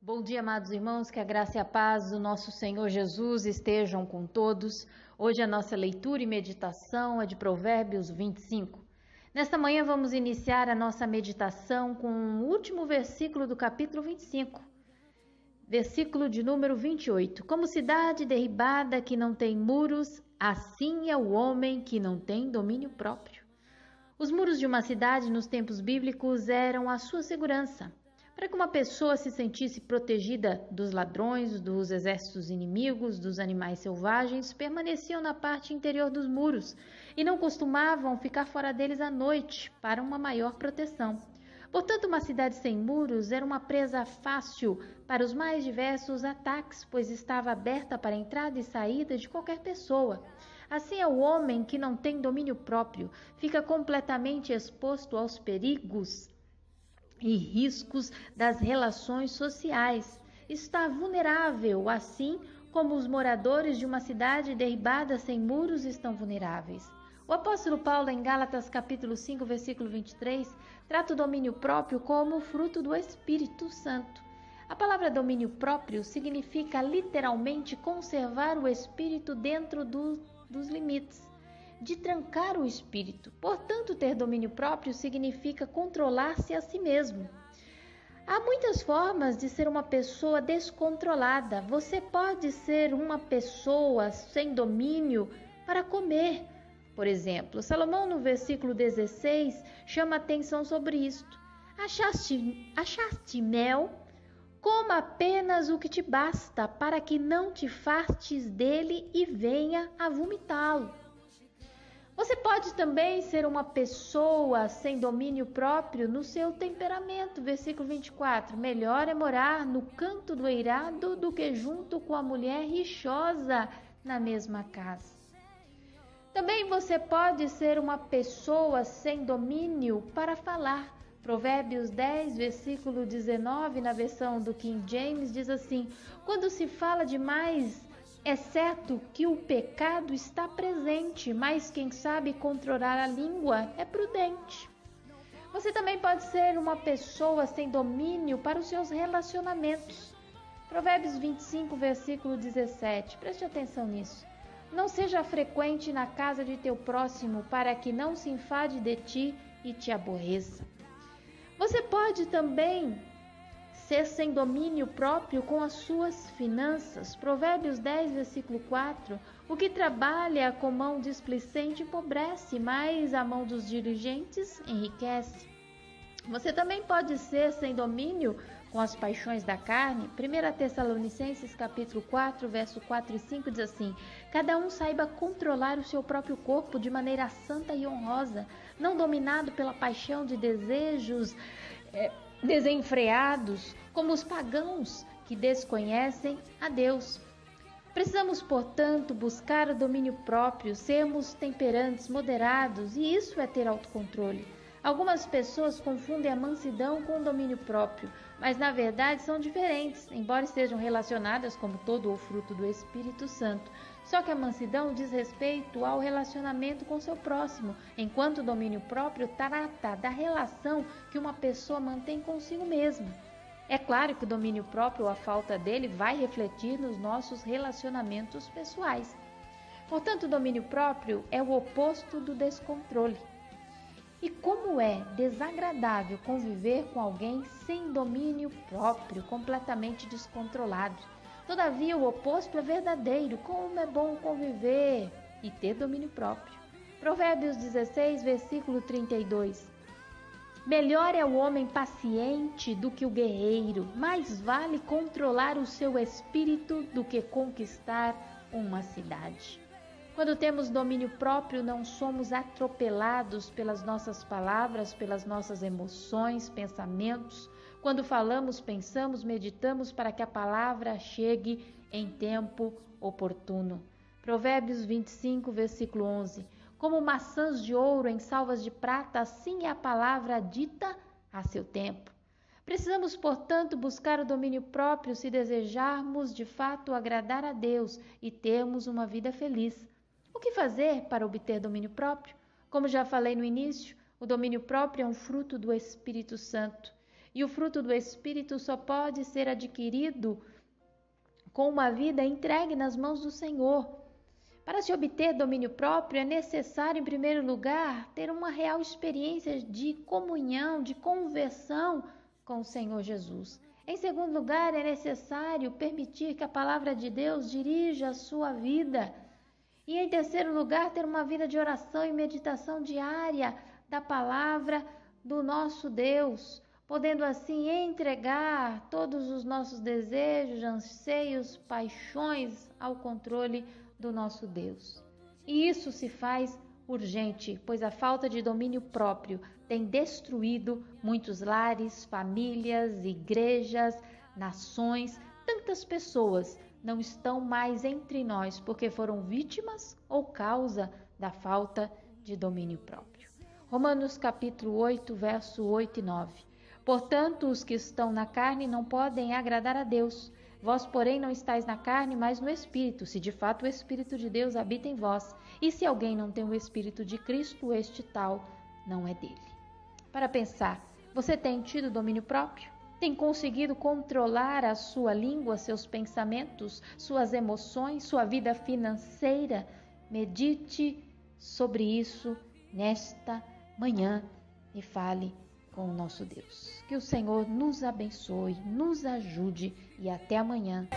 Bom dia, amados irmãos, que a graça e a paz do nosso Senhor Jesus estejam com todos. Hoje a nossa leitura e meditação é de Provérbios 25. Nesta manhã vamos iniciar a nossa meditação com o último versículo do capítulo 25, versículo de número 28. Como cidade derribada que não tem muros, assim é o homem que não tem domínio próprio. Os muros de uma cidade nos tempos bíblicos eram a sua segurança. Para que uma pessoa se sentisse protegida dos ladrões, dos exércitos inimigos, dos animais selvagens, permaneciam na parte interior dos muros e não costumavam ficar fora deles à noite para uma maior proteção. Portanto, uma cidade sem muros era uma presa fácil para os mais diversos ataques, pois estava aberta para a entrada e saída de qualquer pessoa. Assim é o homem que não tem domínio próprio, fica completamente exposto aos perigos e riscos das relações sociais. Está vulnerável, assim como os moradores de uma cidade derribada sem muros estão vulneráveis. O apóstolo Paulo, em Gálatas capítulo 5, versículo 23, trata o domínio próprio como fruto do Espírito Santo. A palavra domínio próprio significa literalmente conservar o espírito dentro dos limites, de trancar o espírito. Portanto, ter domínio próprio significa controlar-se a si mesmo. Há muitas formas de ser uma pessoa descontrolada. Você pode ser uma pessoa sem domínio para comer. Por exemplo, Salomão no versículo 16 chama atenção sobre isto. Achaste mel? Coma apenas o que te basta, para que não te fartes dele e venha a vomitá-lo. Você pode também ser uma pessoa sem domínio próprio no seu temperamento. Versículo 24. Melhor é morar no canto do eirado do que junto com a mulher rixosa na mesma casa. Também você pode ser uma pessoa sem domínio para falar. Provérbios 10, versículo 19, na versão do King James, diz assim: quando se fala demais, é certo que o pecado está presente, mas quem sabe controlar a língua é prudente. Você também pode ser uma pessoa sem domínio para os seus relacionamentos. Provérbios 25, versículo 17. Preste atenção nisso. Não seja frequente na casa de teu próximo, para que não se enfade de ti e te aborreça. Você pode também ser sem domínio próprio com as suas finanças. Provérbios 10, versículo 4. O que trabalha com mão displicente empobrece, mas a mão dos diligentes enriquece. Você também pode ser sem domínio com as paixões da carne. 1 Tessalonicenses capítulo 4, verso 4 e 5 diz assim: cada um saiba controlar o seu próprio corpo de maneira santa e honrosa, não dominado pela paixão de desejos desenfreados, como os pagãos que desconhecem a Deus. Precisamos, portanto, buscar o domínio próprio, sermos temperantes, moderados, e isso é ter autocontrole. Algumas pessoas confundem a mansidão com o domínio próprio, mas na verdade são diferentes, embora estejam relacionadas como todo o fruto do Espírito Santo. Só que a mansidão diz respeito ao relacionamento com seu próximo, enquanto o domínio próprio trata da relação que uma pessoa mantém consigo mesma. É claro que o domínio próprio ou a falta dele vai refletir nos nossos relacionamentos pessoais. Portanto, o domínio próprio é o oposto do descontrole. E como é desagradável conviver com alguém sem domínio próprio, completamente descontrolado. Todavia, o oposto é verdadeiro. Como é bom conviver e ter domínio próprio. Provérbios 16, versículo 32. Melhor é o homem paciente do que o guerreiro. Mais vale controlar o seu espírito do que conquistar uma cidade. Quando temos domínio próprio, não somos atropelados pelas nossas palavras, pelas nossas emoções, pensamentos. Quando falamos, pensamos, meditamos para que a palavra chegue em tempo oportuno. Provérbios 25, versículo 11. Como maçãs de ouro em salvas de prata, assim é a palavra dita a seu tempo. Precisamos, portanto, buscar o domínio próprio se desejarmos de fato agradar a Deus e termos uma vida feliz. O que fazer para obter domínio próprio? Como já falei no início, o domínio próprio é um fruto do Espírito Santo. E o fruto do Espírito só pode ser adquirido com uma vida entregue nas mãos do Senhor. Para se obter domínio próprio, é necessário, em primeiro lugar, ter uma real experiência de comunhão, de conversão com o Senhor Jesus. Em segundo lugar, é necessário permitir que a palavra de Deus dirija a sua vida. E em terceiro lugar, ter uma vida de oração e meditação diária da palavra do nosso Deus, podendo assim entregar todos os nossos desejos, anseios, paixões ao controle do nosso Deus. E isso se faz urgente, pois a falta de domínio próprio tem destruído muitos lares, famílias, igrejas, nações. Tantas pessoas não estão mais entre nós porque foram vítimas ou causa da falta de domínio próprio. Romanos capítulo 8, verso 8 e 9. Portanto, os que estão na carne não podem agradar a Deus. Vós, porém, não estáis na carne, mas no Espírito, se de fato o Espírito de Deus habita em vós. E se alguém não tem o Espírito de Cristo, este tal não é dele. Para pensar, você tem tido domínio próprio? Tem conseguido controlar a sua língua, seus pensamentos, suas emoções, sua vida financeira? Medite sobre isso nesta manhã e fale com o nosso Deus. Que o Senhor nos abençoe, nos ajude e até amanhã,